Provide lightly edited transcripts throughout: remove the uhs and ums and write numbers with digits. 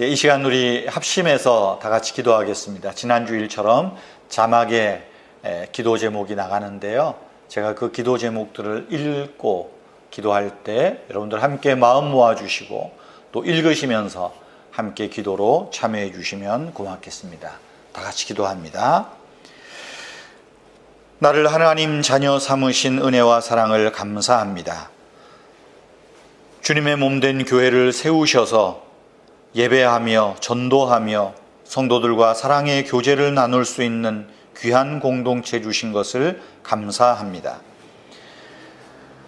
이 시간 우리 합심해서 다 같이 기도하겠습니다. 지난주 일처럼 자막에 기도 제목이 나가는데요. 제가 그 기도 제목들을 읽고 기도할 때 여러분들 함께 마음 모아주시고 또 읽으시면서 함께 기도로 참여해 주시면 고맙겠습니다. 다 같이 기도합니다. 나를 하나님 자녀 삼으신 은혜와 사랑을 감사합니다. 주님의 몸된 교회를 세우셔서 예배하며 전도하며 성도들과 사랑의 교제를 나눌 수 있는 귀한 공동체 주신 것을 감사합니다.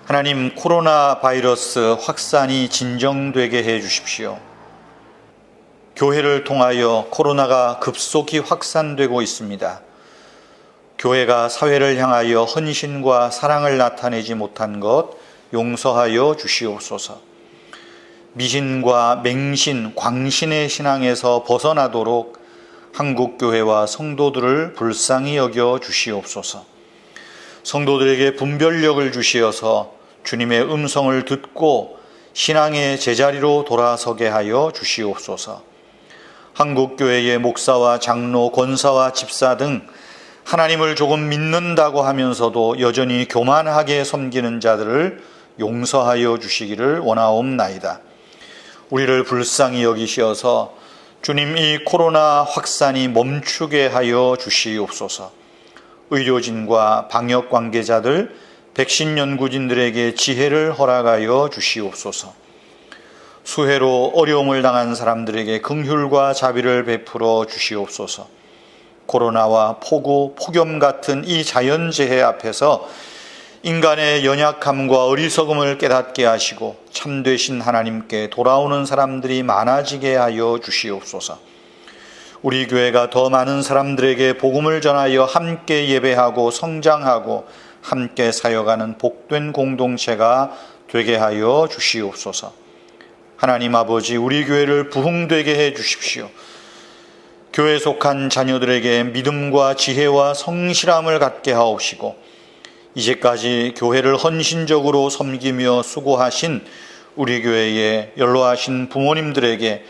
하나님, 코로나 바이러스 확산이 진정되게 해 주십시오. 교회를 통하여 코로나가 급속히 확산되고 있습니다. 교회가 사회를 향하여 헌신과 사랑을 나타내지 못한 것 용서하여 주시옵소서. 미신과 맹신, 광신의 신앙에서 벗어나도록 한국교회와 성도들을 불쌍히 여겨 주시옵소서. 성도들에게 분별력을 주시어서 주님의 음성을 듣고 신앙의 제자리로 돌아서게 하여 주시옵소서. 한국교회의 목사와 장로, 권사와 집사 등 하나님을 조금 믿는다고 하면서도 여전히 교만하게 섬기는 자들을 용서하여 주시기를 원하옵나이다. 우리를 불쌍히 여기시어서 주님, 이 코로나 확산이 멈추게 하여 주시옵소서. 의료진과 방역 관계자들, 백신 연구진들에게 지혜를 허락하여 주시옵소서. 수해로 어려움을 당한 사람들에게 긍휼과 자비를 베풀어 주시옵소서. 코로나와 폭우, 폭염 같은 이 자연재해 앞에서 인간의 연약함과 어리석음을 깨닫게 하시고 참되신 하나님께 돌아오는 사람들이 많아지게 하여 주시옵소서. 우리 교회가 더 많은 사람들에게 복음을 전하여 함께 예배하고 성장하고 함께 사역하는 복된 공동체가 되게 하여 주시옵소서. 하나님 아버지, 우리 교회를 부흥되게 해 주십시오. 교회에 속한 자녀들에게 믿음과 지혜와 성실함을 갖게 하옵시고 이제까지 교회를 헌신적으로 섬기며 수고하신 우리 교회의 연로하신 부모님들에게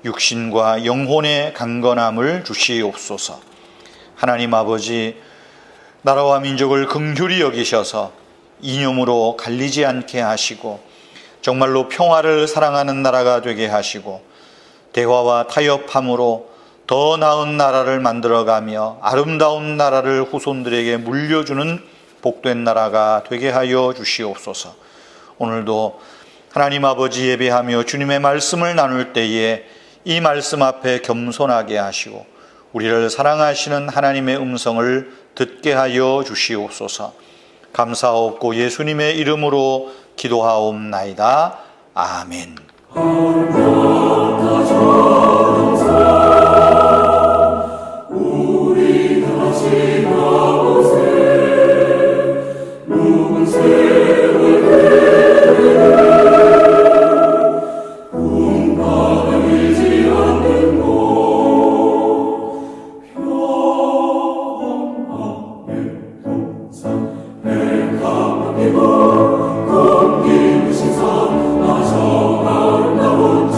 육신과 영혼의 강건함을 주시옵소서. 하나님 아버지, 나라와 민족을 긍휼히 여기셔서 이념으로 갈리지 않게 하시고 정말로 평화를 사랑하는 나라가 되게 하시고 대화와 타협함으로 더 나은 나라를 만들어가며 아름다운 나라를 후손들에게 물려주는 복된 나라가 되게 하여 주시옵소서. 오늘도 하나님 아버지 예배하며 주님의 말씀을 나눌 때에 이 말씀 앞에 겸손하게 하시고 우리를 사랑하시는 하나님의 음성을 듣게 하여 주시옵소서. 감사하옵고 예수님의 이름으로 기도하옵나이다. 아멘. 공기 신사 나저 아름다운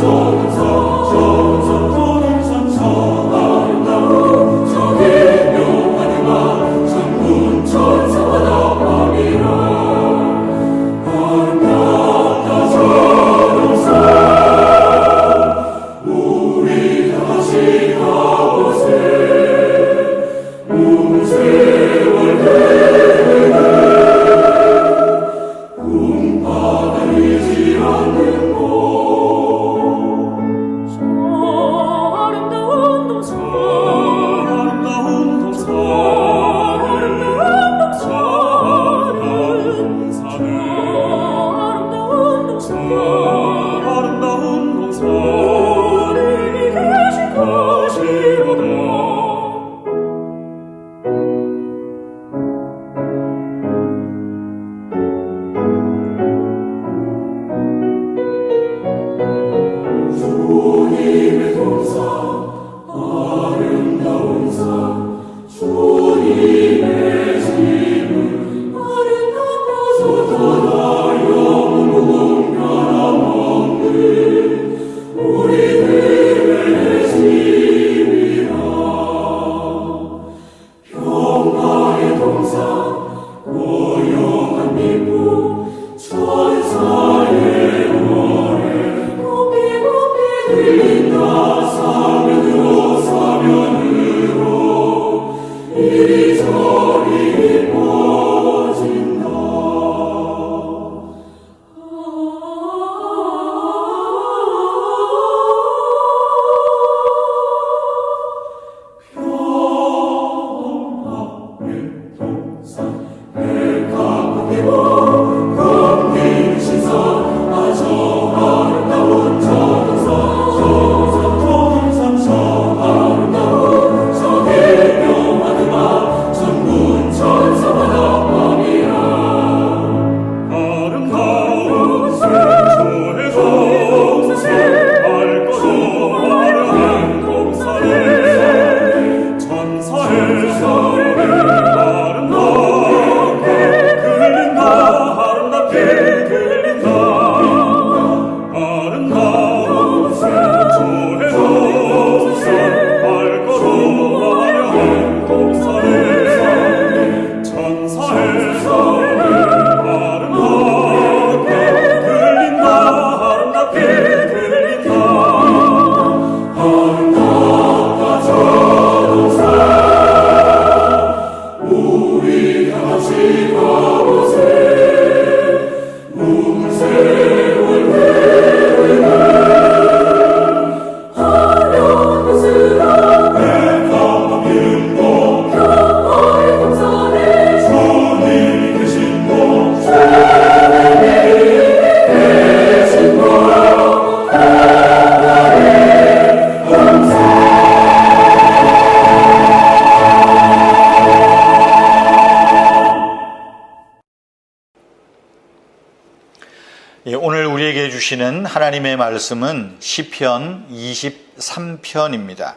오늘 우리에게 주시는 하나님의 말씀은 시편 23편입니다.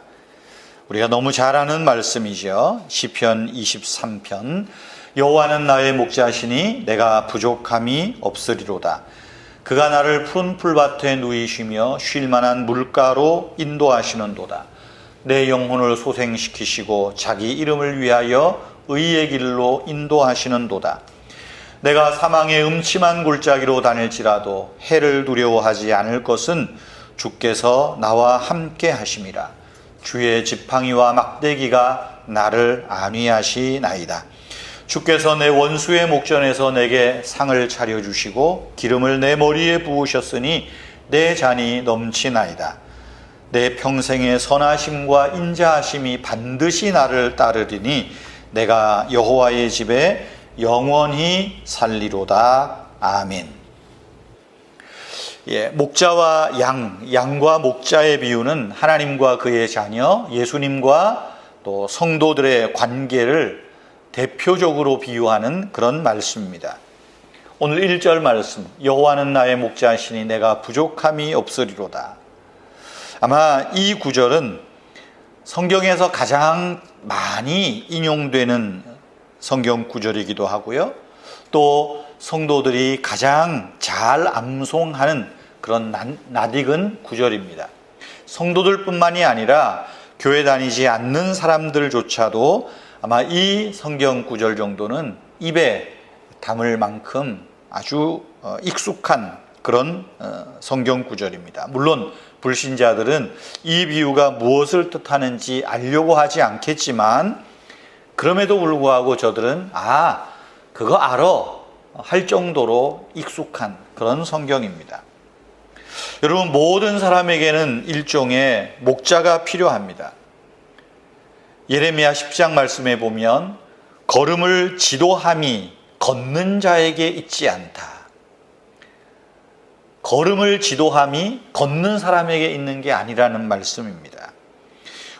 우리가 너무 잘 아는 말씀이죠. 시편 23편. 여호와는 나의 목자시니 내가 부족함이 없으리로다. 그가 나를 푸른 풀밭에 누이시며 쉴 만한 물가로 인도하시는도다. 내 영혼을 소생시키시고 자기 이름을 위하여 의의 길로 인도하시는도다. 내가 사망의 음침한 골짜기로 다닐지라도 해를 두려워하지 않을 것은 주께서 나와 함께 하심이라. 주의 지팡이와 막대기가 나를 안위하시나이다. 주께서 내 원수의 목전에서 내게 상을 차려주시고 기름을 내 머리에 부으셨으니 내 잔이 넘치나이다. 내 평생의 선하심과 인자하심이 반드시 나를 따르리니 내가 여호와의 집에 영원히 살리로다. 아멘. 목자와 양과 목자의 비유는 하나님과 그의 자녀, 예수님과 또 성도들의 관계를 대표적으로 비유하는 그런 말씀입니다. 오늘 1절 말씀, 여호와는 나의 목자시니 내가 부족함이 없으리로다. 아마 이 구절은 성경에서 가장 많이 인용되는 성경 구절이기도 하고요. 또 성도들이 가장 잘 암송하는 그런 낯익은 구절입니다. 성도들뿐만이 아니라 교회 다니지 않는 사람들조차도 아마 이 성경 구절 정도는 입에 담을 만큼 아주 익숙한 그런 성경 구절입니다. 물론 불신자들은 이 비유가 무엇을 뜻하는지 알려고 하지 않겠지만 그럼에도 불구하고 저들은 그거 알아 할 정도로 익숙한 그런 성경입니다. 여러분, 모든 사람에게는 일종의 목자가 필요합니다. 예레미야 10장 말씀에 보면 걸음을 지도함이 걷는 자에게 있지 않다. 걸음을 지도함이 걷는 사람에게 있는 게 아니라는 말씀입니다.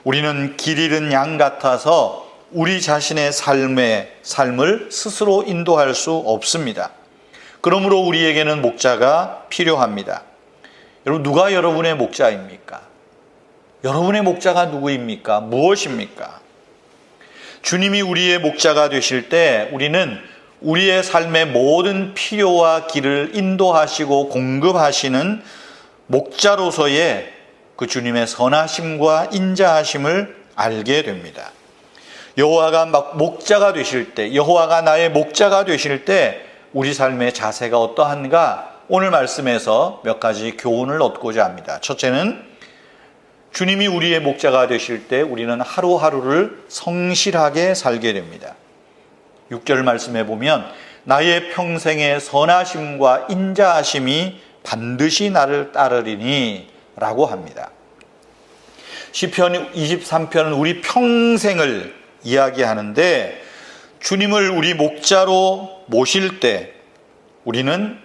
우리는 길 잃은 양 같아서 우리 자신의 삶을 스스로 인도할 수 없습니다. 그러므로 우리에게는 목자가 필요합니다. 여러분, 누가 여러분의 목자입니까? 여러분의 목자가 누구입니까? 무엇입니까? 주님이 우리의 목자가 되실 때 우리는 우리의 삶의 모든 필요와 길을 인도하시고 공급하시는 목자로서의 그 주님의 선하심과 인자하심을 알게 됩니다. 여호와가 목자가 되실 때, 여호와가 나의 목자가 되실 때 우리 삶의 자세가 어떠한가? 오늘 말씀에서 몇 가지 교훈을 얻고자 합니다. 첫째는 주님이 우리의 목자가 되실 때 우리는 하루하루를 성실하게 살게 됩니다. 6절 말씀에 보면 나의 평생의 선하심과 인자하심이 반드시 나를 따르리니 라고 합니다. 시편 23편은 우리 평생을 이야기하는데 주님을 우리 목자로 모실 때 우리는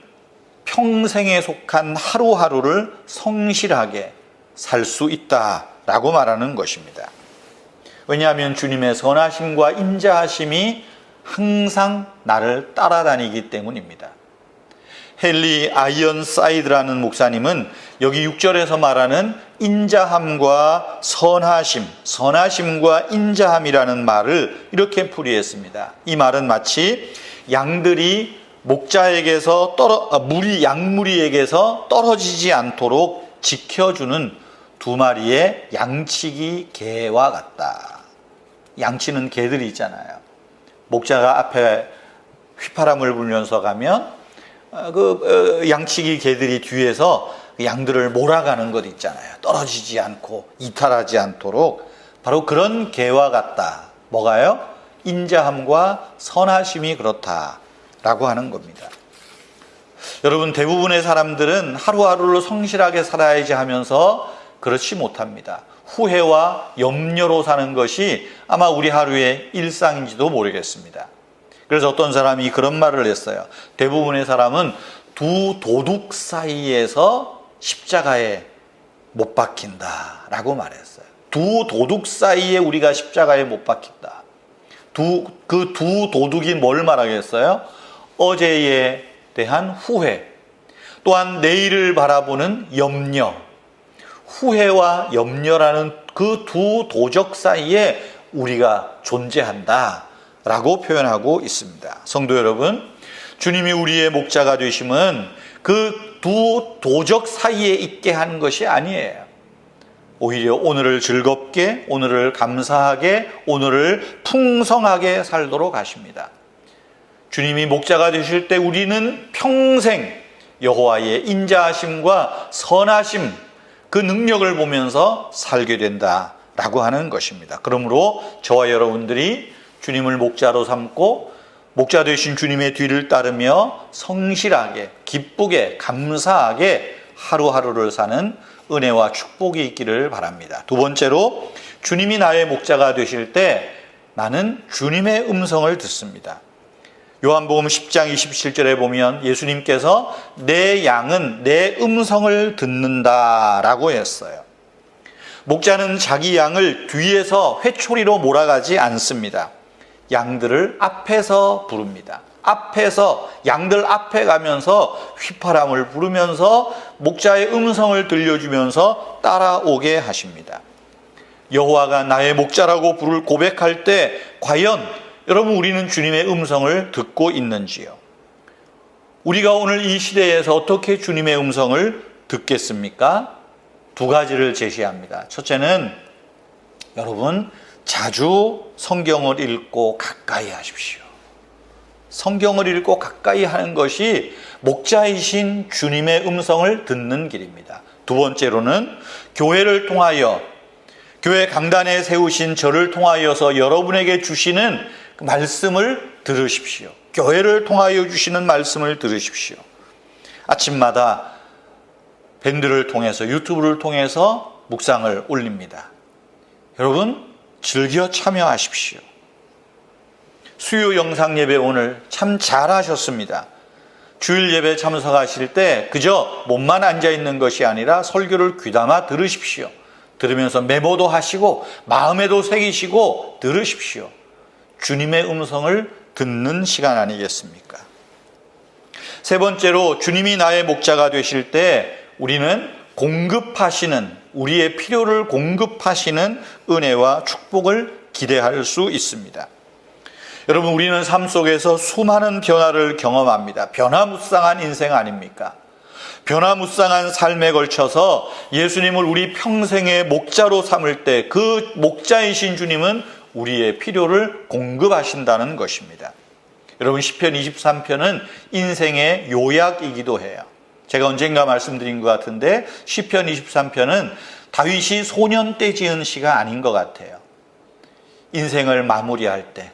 평생에 속한 하루하루를 성실하게 살 수 있다라고 말하는 것입니다. 왜냐하면 주님의 선하심과 인자하심이 항상 나를 따라다니기 때문입니다. 헨리 아이언사이드라는 목사님은 여기 6절에서 말하는 인자함과 선하심, 선하심과 인자함이라는 말을 이렇게 풀이했습니다. 이 말은 마치 양들이 목자에게서 양무리에게서 떨어지지 않도록 지켜주는 두 마리의 양치기 개와 같다. 양치는 개들이 있잖아요. 목자가 앞에 휘파람을 불면서 가면 양치기 개들이 뒤에서 양들을 몰아가는 것 있잖아요. 떨어지지 않고 이탈하지 않도록. 바로 그런 개와 같다. 뭐가요? 인자함과 선하심이 그렇다라고 하는 겁니다. 여러분, 대부분의 사람들은 하루하루를 성실하게 살아야지 하면서 그렇지 못합니다. 후회와 염려로 사는 것이 아마 우리 하루의 일상인지도 모르겠습니다. 그래서 어떤 사람이 그런 말을 했어요. 대부분의 사람은 두 도둑 사이에서 십자가에 못 박힌다라고 말했어요. 두 도둑 사이에 우리가 십자가에 못 박힌다. 그 두 도둑이 뭘 말하겠어요? 어제에 대한 후회, 또한 내일을 바라보는 염려, 후회와 염려라는 그 두 도적 사이에 우리가 존재한다라고 표현하고 있습니다. 성도 여러분, 주님이 우리의 목자가 되심은 그 두 도적 사이에 있게 하는 것이 아니에요. 오히려 오늘을 즐겁게, 오늘을 감사하게, 오늘을 풍성하게 살도록 하십니다. 주님이 목자가 되실 때 우리는 평생 여호와의 인자하심과 선하심, 그 능력을 보면서 살게 된다라고 하는 것입니다. 그러므로 저와 여러분들이 주님을 목자로 삼고 목자 되신 주님의 뒤를 따르며 성실하게, 기쁘게, 감사하게 하루하루를 사는 은혜와 축복이 있기를 바랍니다. 두 번째로, 주님이 나의 목자가 되실 때 나는 주님의 음성을 듣습니다. 요한복음 10장 27절에 보면 예수님께서 내 양은 내 음성을 듣는다라고 했어요. 목자는 자기 양을 뒤에서 회초리로 몰아가지 않습니다. 양들을 앞에서 부릅니다. 앞에서, 양들 앞에 가면서 휘파람을 부르면서 목자의 음성을 들려주면서 따라오게 하십니다. 여호와가 나의 목자라고 고백할 때 과연 여러분, 우리는 주님의 음성을 듣고 있는지요? 우리가 오늘 이 시대에서 어떻게 주님의 음성을 듣겠습니까? 두 가지를 제시합니다. 첫째는 여러분, 자주 성경을 읽고 가까이 하십시오. 성경을 읽고 가까이 하는 것이 목자이신 주님의 음성을 듣는 길입니다. 두 번째로는 교회를 통하여, 교회 강단에 세우신 저를 통하여서 여러분에게 주시는 말씀을 들으십시오. 교회를 통하여 주시는 말씀을 들으십시오. 아침마다 밴드를 통해서, 유튜브를 통해서 묵상을 올립니다. 여러분, 즐겨 참여하십시오. 수요 영상 예배 오늘 참 잘하셨습니다. 주일 예배 참석하실 때 그저 몸만 앉아 있는 것이 아니라 설교를 귀담아 들으십시오. 들으면서 메모도 하시고 마음에도 새기시고 들으십시오. 주님의 음성을 듣는 시간 아니겠습니까? 세 번째로, 주님이 나의 목자가 되실 때 우리는 우리의 필요를 공급하시는 은혜와 축복을 기대할 수 있습니다. 여러분, 우리는 삶 속에서 수많은 변화를 경험합니다. 변화무쌍한 인생 아닙니까? 변화무쌍한 삶에 걸쳐서 예수님을 우리 평생의 목자로 삼을 때 그 목자이신 주님은 우리의 필요를 공급하신다는 것입니다. 여러분, 시편 23편은 인생의 요약이기도 해요. 제가 언젠가 말씀드린 것 같은데 시편 23편은 다윗이 소년 때 지은 시가 아닌 것 같아요. 인생을 마무리할 때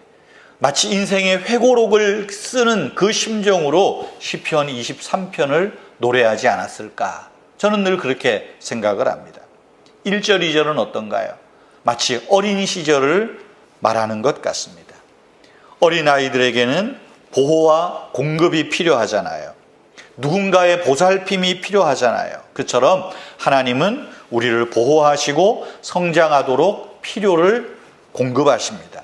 마치 인생의 회고록을 쓰는 그 심정으로 시편 23편을 노래하지 않았을까? 저는 늘 그렇게 생각을 합니다. 1절, 2절은 어떤가요? 마치 어린 시절을 말하는 것 같습니다. 어린아이들에게는 보호와 공급이 필요하잖아요. 누군가의 보살핌이 필요하잖아요. 그처럼 하나님은 우리를 보호하시고 성장하도록 필요를 공급하십니다.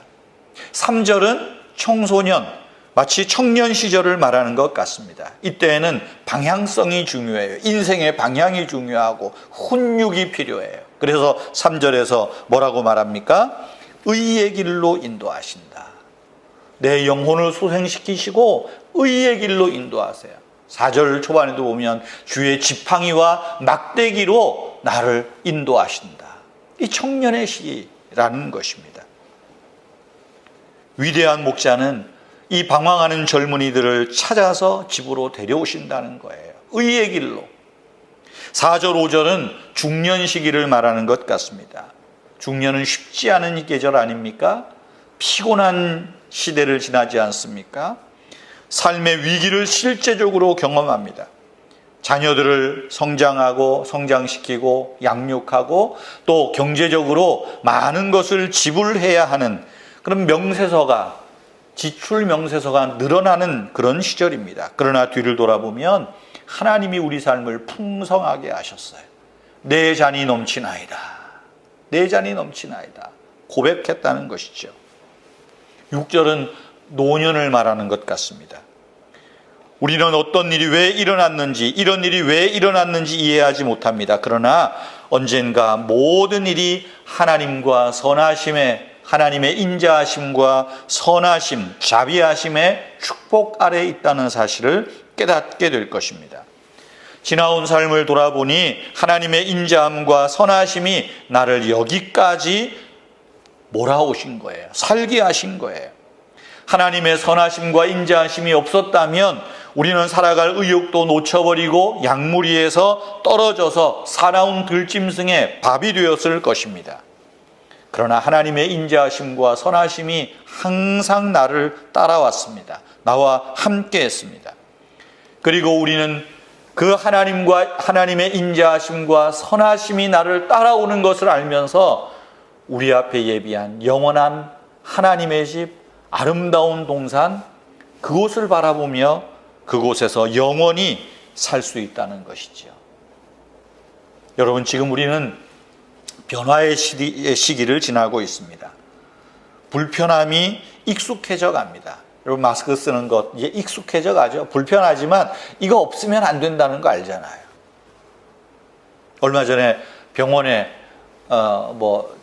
3절은 청소년, 마치 청년 시절을 말하는 것 같습니다. 이때에는 방향성이 중요해요. 인생의 방향이 중요하고 훈육이 필요해요. 그래서 3절에서 뭐라고 말합니까? 의의 길로 인도하신다. 내 영혼을 소생시키시고 의의 길로 인도하세요. 4절 초반에도 보면 주의 지팡이와 막대기로 나를 인도하신다. 이 청년의 시라는 것입니다. 위대한 목자는 이 방황하는 젊은이들을 찾아서 집으로 데려오신다는 거예요. 의의 길로. 4절, 5절은 중년 시기를 말하는 것 같습니다. 중년은 쉽지 않은 계절 아닙니까? 피곤한 시대를 지나지 않습니까? 삶의 위기를 실제적으로 경험합니다. 자녀들을 성장하고 성장시키고 양육하고 또 경제적으로 많은 것을 지불해야 하는 그런 명세서가, 지출 명세서가 늘어나는 그런 시절입니다. 그러나 뒤를 돌아보면 하나님이 우리 삶을 풍성하게 하셨어요. 내 잔이 넘치나이다. 내 잔이 넘치나이다. 고백했다는 것이죠. 6절은 노년을 말하는 것 같습니다. 우리는 어떤 일이 왜 일어났는지, 이런 일이 왜 일어났는지 이해하지 못합니다. 그러나 언젠가 모든 일이 하나님과 선하심의, 하나님의 인자하심과 선하심, 자비하심의 축복 아래에 있다는 사실을 깨닫게 될 것입니다. 지나온 삶을 돌아보니 하나님의 인자함과 선하심이 나를 여기까지 몰아오신 거예요. 살게 하신 거예요. 하나님의 선하심과 인자하심이 없었다면 우리는 살아갈 의욕도 놓쳐버리고 양무리에서 떨어져서 사나운 들짐승의 밥이 되었을 것입니다. 그러나 하나님의 인자하심과 선하심이 항상 나를 따라왔습니다. 나와 함께 했습니다. 그리고 우리는 그 하나님의 인자하심과 선하심이 나를 따라오는 것을 알면서 우리 앞에 예비한 영원한 하나님의 집, 아름다운 동산, 그곳을 바라보며 그곳에서 영원히 살 수 있다는 것이죠. 여러분, 지금 우리는 변화의 시기를 지나고 있습니다. 불편함이 익숙해져 갑니다. 여러분, 마스크 쓰는 것 이제 익숙해져 가죠. 불편하지만 이거 없으면 안 된다는 거 알잖아요. 얼마 전에 병원에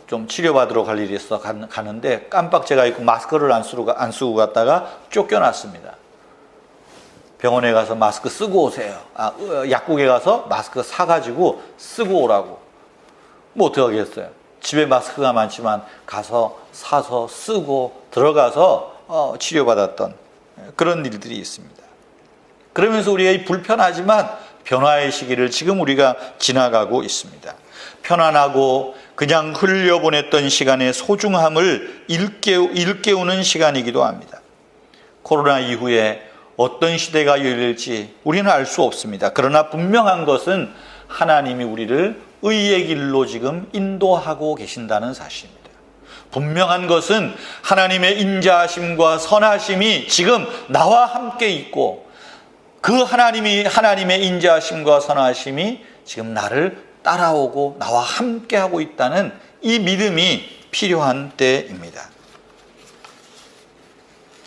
좀 치료받으러 갈 일이 있어 가는데 깜빡 제가 입고 마스크를 안 쓰고 갔다가 쫓겨났습니다. 병원에 가서 마스크 쓰고 오세요. 약국에 가서 마스크 사가지고 쓰고 오라고. 뭐 어떻게 하겠어요? 집에 마스크가 많지만 가서 사서 쓰고 들어가서 치료받았던 그런 일들이 있습니다. 그러면서 우리가 불편하지만 변화의 시기를 지금 우리가 지나가고 있습니다. 편안하고 그냥 흘려보냈던 시간의 소중함을 일깨우는 시간이기도 합니다. 코로나 이후에 어떤 시대가 열릴지 우리는 알 수 없습니다. 그러나 분명한 것은 하나님이 우리를 의의 길로 지금 인도하고 계신다는 사실입니다. 분명한 것은 하나님의 인자하심과 선하심이 지금 나와 함께 있고 그 하나님의 인자하심과 선하심이 지금 나를 따라오고 나와 함께 하고 있다는 이 믿음이 필요한 때입니다.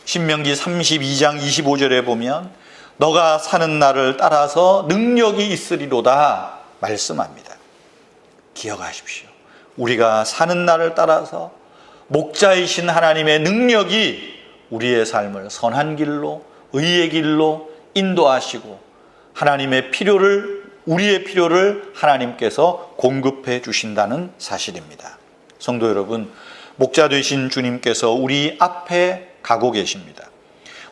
신명기 32장 25절에 보면 너가 사는 날을 따라서 능력이 있으리로다 말씀합니다. 기억하십시오. 우리가 사는 날을 따라서 목자이신 하나님의 능력이 우리의 삶을 선한 길로, 의의 길로 인도하시고 우리의 필요를 하나님께서 공급해 주신다는 사실입니다. 성도 여러분, 목자 되신 주님께서 우리 앞에 가고 계십니다.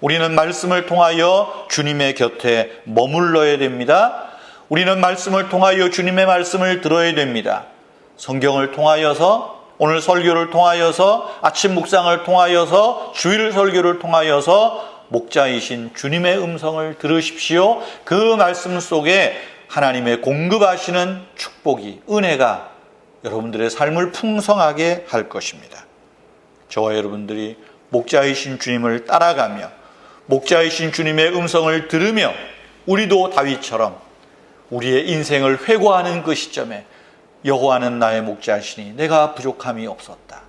우리는 말씀을 통하여 주님의 곁에 머물러야 됩니다. 우리는 말씀을 통하여 주님의 말씀을 들어야 됩니다. 성경을 통하여서, 오늘 설교를 통하여서, 아침 묵상을 통하여서, 주일 설교를 통하여서 목자이신 주님의 음성을 들으십시오. 그 말씀 속에 하나님의 공급하시는 축복이, 은혜가 여러분들의 삶을 풍성하게 할 것입니다. 저와 여러분들이 목자이신 주님을 따라가며 목자이신 주님의 음성을 들으며 우리도 다윗처럼 우리의 인생을 회고하는 그 시점에 여호와는 나의 목자시니 내가 부족함이 없었다.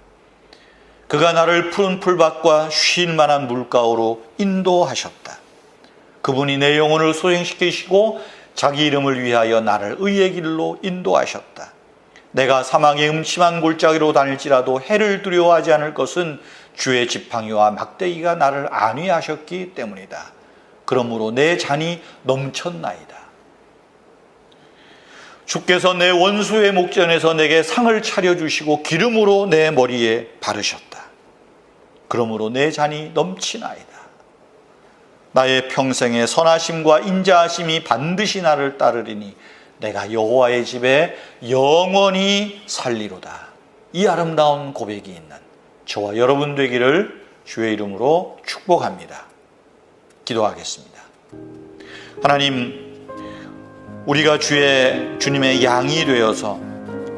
그가 나를 푸른 풀밭과 쉴 만한 물가로 인도하셨다. 그분이 내 영혼을 소생시키시고 자기 이름을 위하여 나를 의의 길로 인도하셨다. 내가 사망의 음침한 골짜기로 다닐지라도 해를 두려워하지 않을 것은 주의 지팡이와 막대기가 나를 안위하셨기 때문이다. 그러므로 내 잔이 넘쳤나이다. 주께서 내 원수의 목전에서 내게 상을 차려주시고 기름으로 내 머리에 바르셨다. 그러므로 내 잔이 넘치나이다. 나의 평생의 선하심과 인자하심이 반드시 나를 따르리니 내가 여호와의 집에 영원히 살리로다. 이 아름다운 고백이 있는 저와 여러분 되기를 주의 이름으로 축복합니다. 기도하겠습니다. 하나님, 우리가 주님의 양이 되어서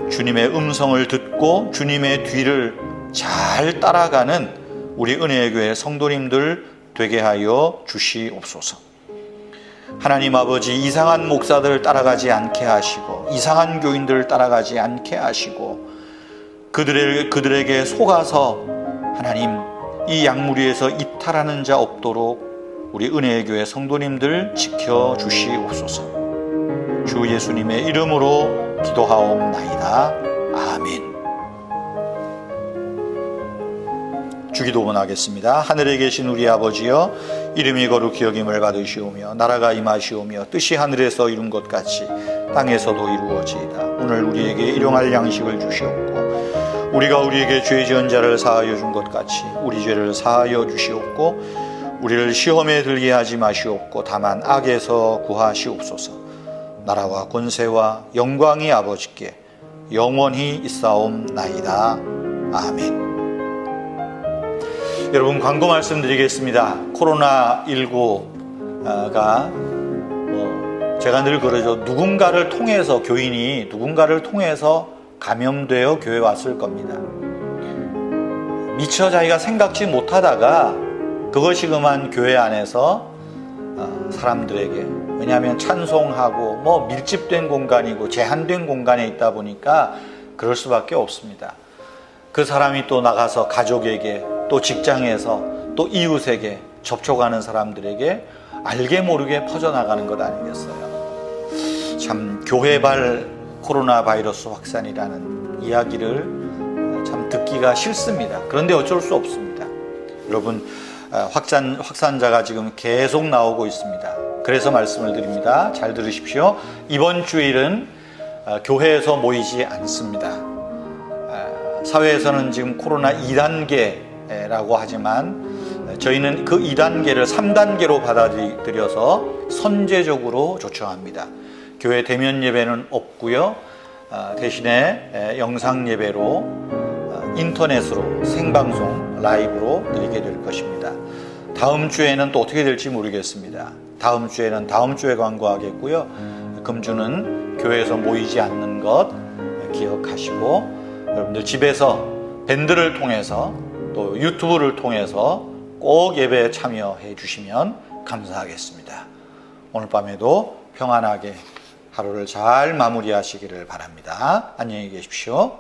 주님의 음성을 듣고 주님의 뒤를 잘 따라가는 우리 은혜의 교회 성도님들 되게 하여 주시옵소서. 하나님 아버지, 이상한 목사들을 따라가지 않게 하시고 이상한 교인들을 따라가지 않게 하시고 그들에게 속아서 하나님 이 양무리에서 이탈하는 자 없도록 우리 은혜의 교회 성도님들 지켜주시옵소서. 주 예수님의 이름으로 기도하옵나이다. 아멘. 주기도문 하겠습니다. 하늘에 계신 우리 아버지여, 이름이 거룩히 여김을 받으시오며 나라가 임하시오며 뜻이 하늘에서 이룬 것 같이 땅에서도 이루어지이다. 오늘 우리에게 일용할 양식을 주시옵고 우리가 우리에게 죄 지은 자를 사하여 준 것 같이 우리 죄를 사하여 주시옵고 우리를 시험에 들게 하지 마시옵고 다만 악에서 구하시옵소서. 나라와 권세와 영광이 아버지께 영원히 있사옵나이다. 아멘. 여러분, 광고 말씀드리겠습니다. 코로나19가 제가 늘 그러죠. 누군가를 통해서, 교인이 누군가를 통해서 감염되어 교회 왔을 겁니다. 미처 자기가 생각지 못하다가 그것이 그만 교회 안에서 사람들에게, 왜냐하면 찬송하고 밀집된 공간이고 제한된 공간에 있다 보니까 그럴 수밖에 없습니다. 그 사람이 또 나가서 가족에게, 또 직장에서, 또 이웃에게, 접촉하는 사람들에게 알게 모르게 퍼져나가는 것 아니겠어요? 참 교회발 코로나 바이러스 확산이라는 이야기를 참 듣기가 싫습니다. 그런데 어쩔 수 없습니다. 여러분, 확산자가 지금 계속 나오고 있습니다. 그래서 말씀을 드립니다. 잘 들으십시오. 이번 주일은 교회에서 모이지 않습니다. 사회에서는 지금 코로나 2단계라고 하지만 저희는 그 2단계를 3단계로 받아들여서 선제적으로 조처합니다. 교회 대면 예배는 없고요. 대신에 영상 예배로 인터넷으로 생방송 라이브로 드리게 될 것입니다. 다음 주에는 또 어떻게 될지 모르겠습니다. 다음 주에는 다음 주에 광고하겠고요. 금주는 교회에서 모이지 않는 것 기억하시고 여러분들 집에서 밴드를 통해서 또 유튜브를 통해서 꼭 예배에 참여해 주시면 감사하겠습니다. 오늘 밤에도 평안하게 하루를 잘 마무리하시기를 바랍니다. 안녕히 계십시오.